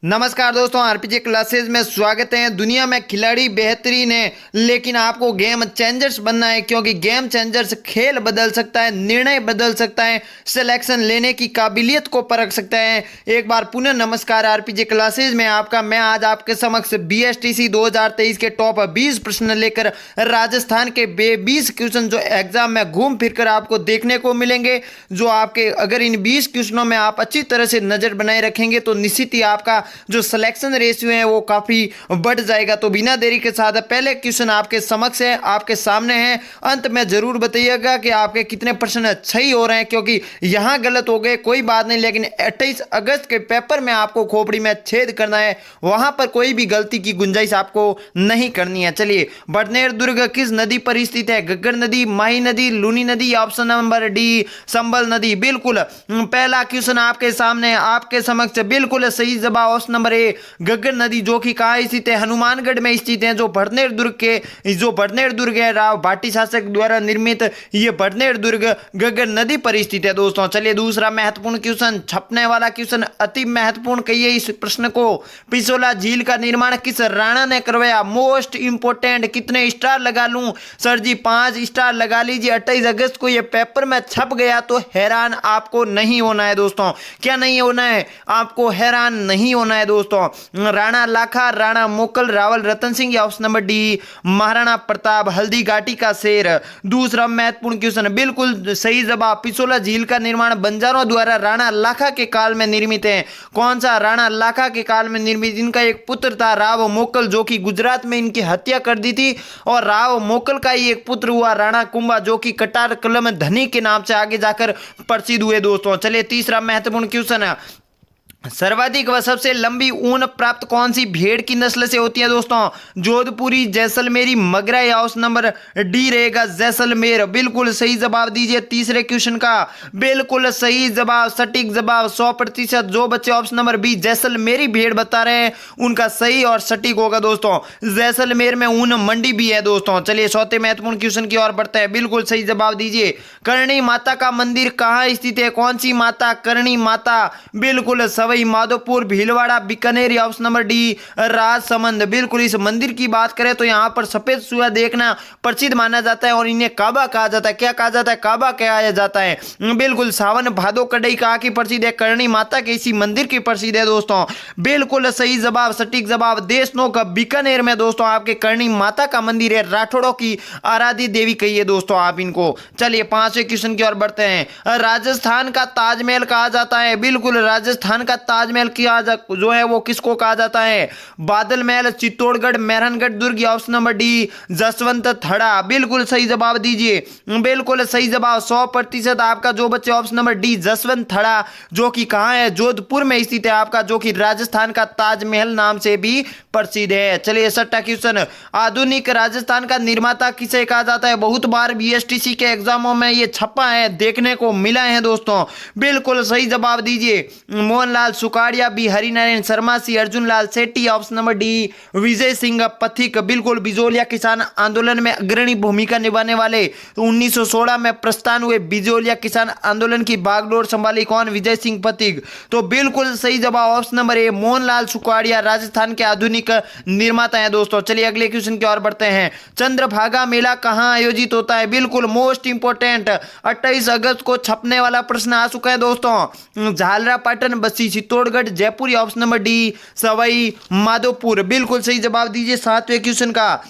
नमस्कार दोस्तों, RPG classes में स्वागत है। दुनिया में खिलाड़ी बेहतरीन है, लेकिन आपको गेम चेंजर्स बनना है, क्योंकि गेम चेंजर्स खेल बदल सकता है, निर्णय बदल सकता है, सिलेक्शन लेने की काबिलियत को परख सकता है। एक बार पुनः नमस्कार आरपीजी क्लासेस में आपका। मैं आज आपके समक्ष बीएसटीसी 2023 के टॉप 20 प्रश्न लेकर राजस्थान के 20 क्वेश्चन जो एग्जाम में घूम फिर कर आपको देखने को मिलेंगे, जो आपके अगर इन 20 क्वेश्चनों में आप अच्छी तरह से नजर बनाए रखेंगे तो निश्चित ही आपका जो सिलेक्शन रेशियो है वो काफी बढ़ जाएगा। तो बिना देरी के साथ पहले क्वेश्चन आपके समक्ष है, आपके सामने है। अंत में जरूर बताइएगा कि आपके कितने प्रश्न सही हो रहे हैं, क्योंकि यहां गलत हो गए कोई बात नहीं, लेकिन 28 अगस्त के पेपर में आपको खोपड़ी में छेद करना है, वहां पर कोई भी गलती की गुंजाइश आपको नहीं करनी है। चलिए, बड़नेर दुर्ग किस नदी पर स्थित है? घग्गर नदी, माही नदी, लूनी नदी, ऑप्शन नंबर डी संबल नदी। बिल्कुल पहला क्वेश्चन आपके सामने, आपके समक्ष बिल्कुल सही जवाब नंबर ए घग्गर नदी, जो कि कहाँ स्थित है? हनुमानगढ़ में स्थित है। जो बड़नेर दुर्ग है, राव भाटी शासक द्वारा निर्मित ये बड़नेर दुर्ग घग्गर नदी पर स्थित है दोस्तों। चलिए, दूसरा महत्वपूर्ण क्वेश्चन, छपने वाला क्वेश्चन, अति महत्वपूर्ण कहिए इस प्रश्न को। पिछोला झील का निर्माण किस राणा ने करवाया? Most important. कितने स्टार लगा लूं? सर जी 5 स्टार लगा लीजिए। 28 अगस्त को ये पेपर में छप गया तो हैरान आपको नहीं होना है दोस्तों। क्या नहीं होना है? आपको हैरान नहीं होना है दोस्तों। राणा लाखा, राणा मोकल, रावल रतन सिंह, या option number D Maharana Pratap, Haldi Ghati का शेर। दूसरा महत्वपूर्ण क्वेश्चन, बिल्कुल सही जवाब। पिछोला झील का निर्माण बंजारों द्वारा राणा लाखा के काल में निर्मित है। कौन सा? राणा लाखा के काल में निर्मित। इनका एक पुत्र था राव मोकल, जो कि गुजरात में इनकी हत्या कर दी थी, और राव मोकल का ही एक पुत्र हुआ राणा कुंभा, जो कि कटार कलम धनी के नाम से आगे जाकर प्रसिद्ध हुए दोस्तों। चलिए, तीसरा महत्वपूर्ण क्वेश्चन है, सर्वाधिक व सबसे लंबी ऊन प्राप्त कौन सी भेड़ की नस्ल से होती है दोस्तों? जोधपुरी, जैसलमेरी, मगरा, या ऑप्शन नंबर डी रहेगा जैसलमेर। बिल्कुल सही जवाब दीजिए तीसरे क्वेश्चन का। बिल्कुल सही जवाब, सटीक जवाब 100%। जो बच्चे ऑप्शन नंबर बी जैसलमेरी भेड़ बता रहे हैं उनका सही और सटीक होगा दोस्तों। जैसलमेर में ऊन मंडी भी है दोस्तों। चलिए, चौथे महत्वपूर्ण क्वेश्चन की ओर बढ़ते हैं। बिल्कुल सही जवाब दीजिए। करणी माता का मंदिर कहाँ स्थित है? कौन सी माता? करणी माता। बिल्कुल Madhopur, Bhilwara, Bikaner, option number D Rajsamand. बिल्कुल इस मंदिर की बात करें तो यहाँ पर सफेद सुआ देखना प्रसिद्ध माना जाता है, और इन्हें काबा कहा जाता है। क्या कहा जाता है? काबा कहा जाता है। बिल्कुल सावन भादो कड़ई कहाँ की प्रसिद्ध है? करणी माता के इसी मंदिर की प्रसिद्ध है दोस्तों। बिल्कुल सही जवाब, सटीक जवाब। देशनों का बीकानेर में दोस्तों आपके करणी माता का मंदिर है। राठौड़ों की आराध्य देवी कहिए दोस्तों आप इनको। चलिए, पांचवें क्वेश्चन की ओर बढ़ते हैं। राजस्थान का ताजमहल कहा जाता है? बिल्कुल राजस्थान का ताजमहल जो है वो किसको कहा जाता है? बादल महल, चित्तौड़गढ़, मेहरानगढ़ दुर्ग, ऑप्शन नंबर डी जसवंत थड़ा। बिल्कुल सही जवाब दीजिए। बिल्कुल सही जवाब 100% आपका। जो बच्चे ऑप्शन नंबर डी जसवंत थड़ा, जो कि कहां है? जोधपुर में स्थित है आपका, जो कि राजस्थान का ताजमहल नाम से भी प्रसिद्ध है। चलिए, छठा क्वेश्चन, आधुनिक राजस्थान का निर्माता किसे कहा जाता है? बहुत बार बीएसटीसी के एग्जामों में ये छपा है, देखने को मिला है दोस्तों। बिल्कुल सही जवाब दीजिए। मोहनलाल सुकाड़िया, बी हरिनारायण शर्मा, सी अर्जुन लाल सेठी, option number D Vijay Singh Pathik. बिल्कुल बिजोलिया किसान आंदोलन में अग्रणी भूमिका निभाने वाले, 1916 में प्रस्थान हुए बिजोलिया किसान आंदोलन की बागडोर संभाली कौन? विजय सिंह पथिक। तो बिल्कुल सही जवाब option number A Mohanlal Sukhadia Rajasthan के आधुनिक निर्माता है दोस्तों। चलिए, अगले क्वेश्चन की ओर बढ़ते हैं। चंद्रभागा मेला कहां आयोजित होता है? बिल्कुल मोस्ट इंपोर्टेंट, 28 अगस्त को छपने वाला प्रश्न आ चुका है दोस्तों। Jhalrapatan, Bassi, Chittorgarh, Jaipur, option number D Sawai Madhopur. बिल्कुल सही जवाब दीजिए सातवें क्वेश्चन का।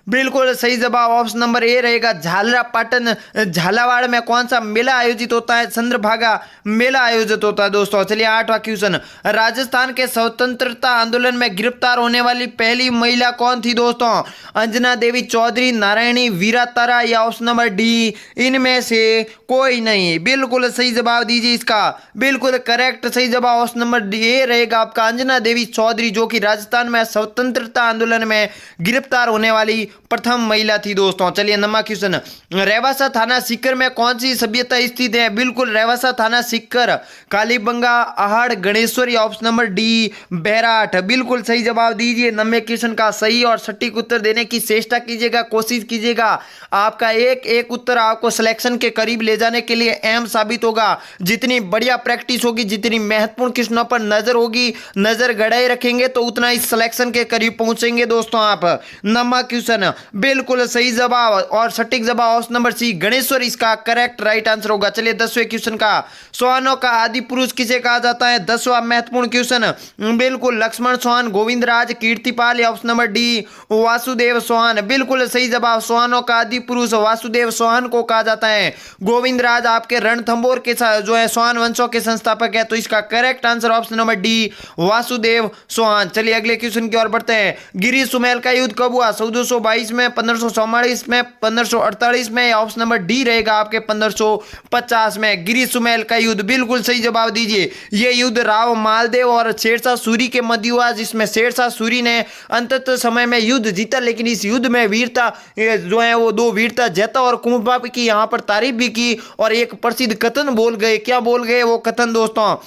बिल्कुल सही जवाब ऑप्शन नंबर ए रहेगा झालरापाटन। झालावाड़ में कौन सा मेला आयोजित होता है? चंद्रभागा मेला आयोजित होता है दोस्तों। चलिए, आठवां क्वेश्चन, राजस्थान के स्वतंत्रता आंदोलन में गिरफ्तार होने वाली पहली महिला कौन थी दोस्तों? अंजना देवी चौधरी, नारायणी, वीरा तारा, या ऑप्शन नंबर डी इनमें से कोई नहीं। बिल्कुल सही जवाब दीजिए इसका। बिल्कुल करेक्ट सही जवाब ऑप्शन नंबर ए रहेगा आपका, अंजना देवी चौधरी, जो कि राजस्थान में स्वतंत्रता आंदोलन में गिरफ्तार होने वाली प्रथम महिला थी दोस्तों। चलिए नंबर क्वेश्चन, रेवासा थाना सीकर में कौन सी सभ्यता स्थित है? बिल्कुल रेवासा थाना Sikar, Kalibanga, Ahar, Ganeshwari, option number D Bairath. बिल्कुल सही जवाब दीजिए। नंबर क्वेश्चन का सही और सटीक उत्तर देने की चेष्टा कीजिएगा, कोशिश कीजिएगा। आपका एक एक उत्तर आपको सिलेक्शन के करीब ले जाने के लिए अहम साबित होगा। जितनी बढ़िया प्रैक्टिस होगी, जितनी महत्वपूर्ण क्वेश्चनों पर नजर होगी, नजर गड़ाए रखेंगे तो उतना ही सिलेक्शन के करीब पहुंचेंगे दोस्तों आप। नंबर क्वेश्चन बिल्कुल सही जवाब और सटीक जवाब ऑप्शन नंबर सी गणेश्वर इसका करेक्ट राइट आंसर होगा। चलिए 10वें क्वेश्चन का, चौहानों का आदि पुरुष किसे कहा जाता है? 10वां महत्वपूर्ण क्वेश्चन, बिल्कुल Lakshman Chauhan, Govindraj, Kirtipal, option number D Vasudev Chauhan. बिल्कुल सही जवाब, चौहानों का आदि पुरुष वासुदेव चौहान को कहा जाता है। गोविंदराज आपके रणथंभौर के जो है चौहान वंशों के संस्थापक है, तो इसका correct answer option number D Vasudev Chauhan. चलिए अगले क्वेश्चन की ओर बढ़ते हैं। गिरी सुमेल का युद्ध कब हुआ? 1422 में, 1544 में, 1548 में, ऑप्शन नंबर डी रहेगा आपके 1550 में। गिरी सुमेल का युद्ध बिल्कुल सही जवाब दीजिए। यह युद्ध राव मालदेव और शेरशाह सूरी के मध्य हुआ, जिसमें शेरशाह सूरी ने अंततः समय में युद्ध जीता, लेकिन इस युद्ध में वीरता जो है वो दो वीरता जेता और कुंभा की यहाँ पर तारीफ भी की और एक प्रसिद्ध कथन बोल गए। क्या बोल गए वो कथन दोस्तों?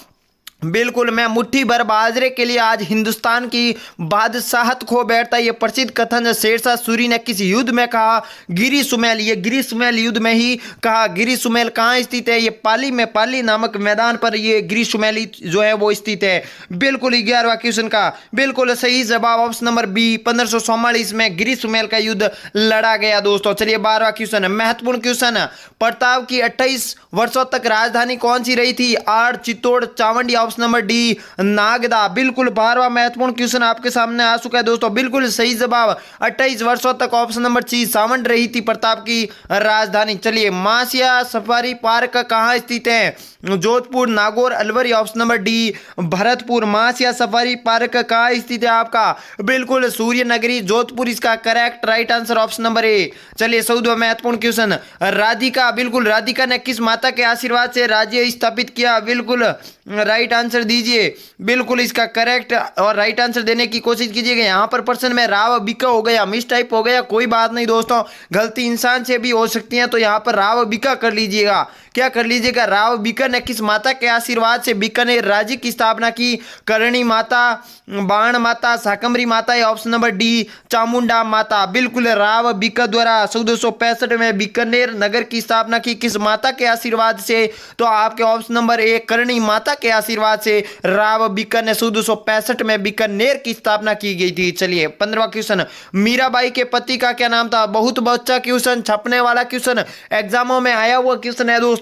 बिल्कुल, मैं मुट्ठी भर बाजरे के लिए आज हिंदुस्तान की बादशाहत खो बैठता, ये प्रसिद्ध कथन शेरशाह सूरी ने किसी युद्ध में कहा। गिरी सुमेल, ये गिरी सुमेल युद्ध में ही कहा। गिरी सुमेल कहाँ स्थित है? ये पाली में, पाली नामक मैदान पर ये गिरी सुमेल जो है वो स्थित है। बिल्कुल 11वां क्वेश्चन का बिल्कुल सही जवाब ऑप्शन नंबर बी 1544 में गिरी सुमेल का युद्ध लड़ा गया दोस्तों। चलिए 12वां क्वेश्चन, महत्वपूर्ण क्वेश्चन, प्रताप की 28 वर्षों तक राजधानी कौन सी रही थी? Ahar, Chittor, Chavandi, option number D Nagda. बिल्कुल 12वां महत्वपूर्ण क्वेश्चन आपके सामने आ चुका है दोस्तों। बिल्कुल सही जवाब 28 वर्षों तक ऑप्शन नंबर सी सावंड रही थी प्रताप की राजधानी। चलिए मासिया सफारी पार्क कहां स्थित है? Jodhpur, Nagaur, Alwar, option number D Bharatpur. Machia safari park कहां स्थित है आपका? बिल्कुल सूर्य नगरी, जोधपुर इसका correct right answer option number A. चलिए 14वां महत्वपूर्ण क्वेश्चन, राधिका, बिल्कुल राधिका ने किस माता के आशीर्वाद से राज्य स्थापित किया? बिल्कुल राइट आंसर दीजिए। बिल्कुल इसका करेक्ट और राइट आंसर देने की कोशिश कीजिएगा। यहाँ पर प्रश्न में राव बिका हो गया, मिस टाइप हो गया, कोई बात नहीं दोस्तों, गलती इंसान से भी हो सकती है, तो यहाँ पर राव बिका कर लीजिएगा। क्या कर लीजिएगा? राव बिका ने किस माता के आशीर्वाद से बीकानेर राज्य की स्थापना की? करणी माता, बाण माता, शाकंभरी माता, या ऑप्शन नंबर डी चामुंडा माता। बिल्कुल राव बिका द्वारा 1465 में बीकानेर नगर की स्थापना की किस माता के आशीर्वाद से? तो आपके ऑप्शन नंबर ए करणी माता के आशीर्वाद से राव बिका ने 1465 में बीकानेर की स्थापना की गई थी। चलिए 15वां क्वेश्चन, मीराबाई के पति का क्या नाम था? बहुत अच्छा क्वेश्चन, छपने वाला क्वेश्चन, एग्जामों में आया हुआ क्वेश्चन है दोस्तों।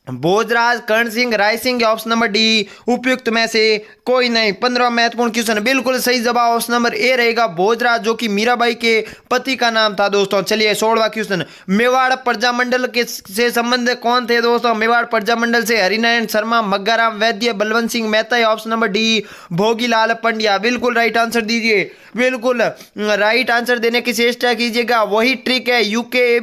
भोजराज, कर्ण Singh, Rai Singh, option number D उपयुक्त में से कोई नहीं। 15वां महत्वपूर्ण क्वेश्चन बिल्कुल सही जवाब ऑप्शन नंबर ए रहेगा, भोजराज, जो कि मीराबाई के पति का नाम था दोस्तों। चलिए 16वां क्वेश्चन, मेवाड़ प्रजामंडल के से संबंध कौन थे दोस्तों? मेवाड़ प्रजामंडल से हरिनारायण शर्मा, मग्गाराम वैद्य, Balwant Singh Mehta, option number D Bhogilal Pandya. बिल्कुल राइट आंसर दीजिए। बिल्कुल राइट आंसर देने की चेष्टा कीजिएगा, वही ट्रिक है। यूके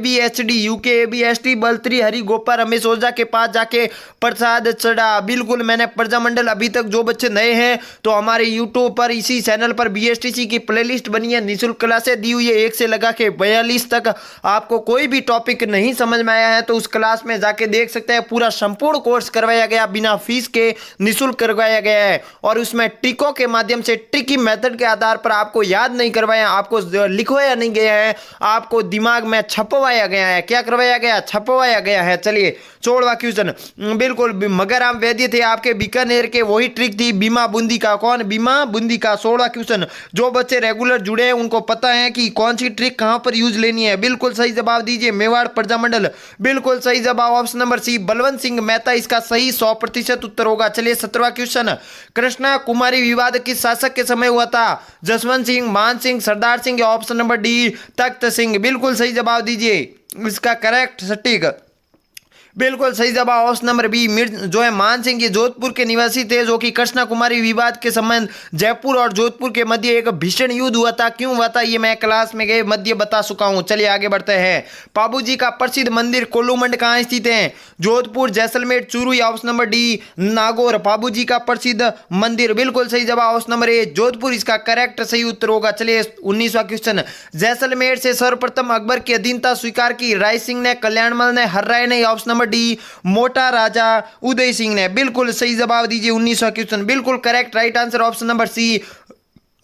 बलत्री हरि गोपाल रमेश ओझा के पास जाके प्रसाद चढ़ा। बिल्कुल मैंने प्रजामंडल, अभी तक जो बच्चे नए हैं तो हमारे यूट्यूब पर इसी चैनल पर बीएसटीसी की प्लेलिस्ट बनी है, निःशुल्क क्लासें दी हुई है 1 से लगा के 42 तक। आपको कोई भी टॉपिक नहीं समझ में आया है तो उस क्लास में जाके देख सकते हैं। पूरा संपूर्ण कोर्स करवाया गया, बिना फीस के निःशुल्क करवाया गया है, और उसमें ट्रिकों के माध्यम से, ट्रिकी मेथड के आधार पर आपको याद नहीं करवाया, आपको लिखवाया नहीं गया है, आपको दिमाग में छपवाया गया है। क्या करवाया गया? छपवाया गया है। चलिए 16वां क्वेश्चन, बिल्कुल मग्गाराम वैद्य थे आपके बीकानेर के, वही ट्रिक थी बीमा बूंदी का। कौन? बीमा बूंदी का। 16वां क्वेश्चन, जो बच्चे रेगुलर जुड़े हैं उनको पता है कि कौन सी ट्रिक कहां पर यूज लेनी है। बिल्कुल सही जवाब दीजिए, मेवाड़ प्रजामंडल। बिल्कुल सही जवाब option number C Balwant Singh Mehta इसका सही 100% उत्तर होगा। चलिए 17वां क्वेश्चन, कृष्णा कुमारी विवाद किस शासक के समय हुआ था? जसवंत सिंह, मान सिंह, सरदार सिंह, या ऑप्शन नंबर डी तख्त सिंह। बिल्कुल सही जवाब दीजिए, इसका करेक्ट सटीक। बिल्कुल सही जवाब ऑप्शन नंबर बी जो है मान सिंह ये जोधपुर के निवासी थे, जो कि कृष्णा कुमारी विवाद के संबंध जयपुर और जोधपुर के मध्य एक भीषण युद्ध हुआ था। क्यों हुआ था ये मैं क्लास में गए मध्य बता चुका हूं। चलिए आगे बढ़ते हैं। पाबू जी का प्रसिद्ध मंदिर कोलूमंड कहाँ स्थित है? जोधपुर, जैसलमेर, चूरू या option number D Nagaur. Pabu ji का प्रसिद्ध मंदिर बिल्कुल सही जवाब ऑप्शन नंबर ए जोधपुर इसका करेक्ट सही उत्तर होगा। चलिए 19वां क्वेश्चन। जैसलमेर से सर्वप्रथम अकबर की अधीनता स्वीकार की? राय सिंह ने, कल्याणमल ने, हर्राय ने, ऑप्शन नंबर डी मोटा राजा उदय सिंह ने। बिल्कुल सही जवाब दीजिए 19वां क्वेश्चन। बिल्कुल correct right answer option number C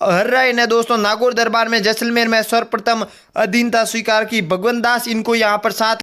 हर्राय ने दोस्तों नागौर दरबार में जैसलमेर में सर्वप्रथम अधीनता स्वीकार की। भगवंत दास इनको यहां पर साथ।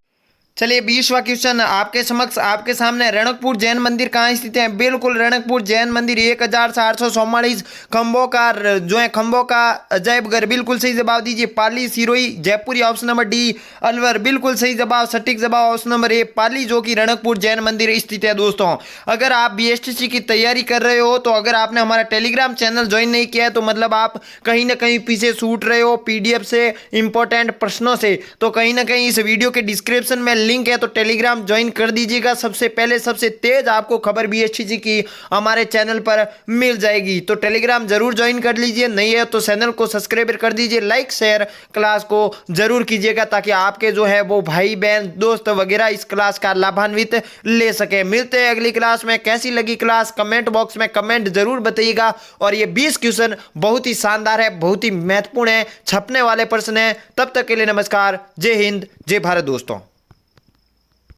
चलिए 20वां क्वेश्चन आपके समक्ष आपके सामने। रणकपुर जैन मंदिर कहाँ स्थित है? बिल्कुल रणकपुर जैन मंदिर 1444 खंभों का जो है खंभों का अजैबघर। बिल्कुल सही जवाब दीजिए पाली, सिरोही, जयपुर या ऑप्शन नंबर डी अलवर। बिल्कुल सही जवाब सटीक जवाब ऑप्शन नंबर ए पाली, जो कि रणकपुर जैन मंदिर स्थित है। दोस्तों अगर आप बीएसटीसी की तैयारी कर रहे हो तो अगर आपने हमारा टेलीग्राम चैनल ज्वाइन नहीं किया है तो मतलब आप कहीं ना कहीं पीछे छूट रहे हो पीडीएफ से, इंपॉर्टेंट प्रश्नों से। तो कहीं ना कहीं इस वीडियो के डिस्क्रिप्शन में लिंक है, तो टेलीग्राम ज्वाइन कर दीजिएगा। सबसे पहले सबसे तेज आपको खबर बीएसटीसी की हमारे चैनल पर मिल जाएगी। तो टेलीग्राम जरूर ज्वाइन कर लीजिए, नहीं है तो चैनल को सब्सक्राइब कर दीजिए, लाइक शेयर क्लास को जरूर कीजिएगा ताकि आपके जो है वो भाई बहन दोस्त वगैरह इस क्लास का लाभान्वित ले सके। मिलते हैं अगली क्लास में। कैसी लगी क्लास कमेंट बॉक्स में कमेंट जरूर बताइएगा। और ये 20 क्वेश्चन बहुत ही शानदार है, बहुत ही महत्वपूर्ण है, छपने वाले प्रश्न है। तब तक के लिए नमस्कार, जय हिंद, जय भारत दोस्तों।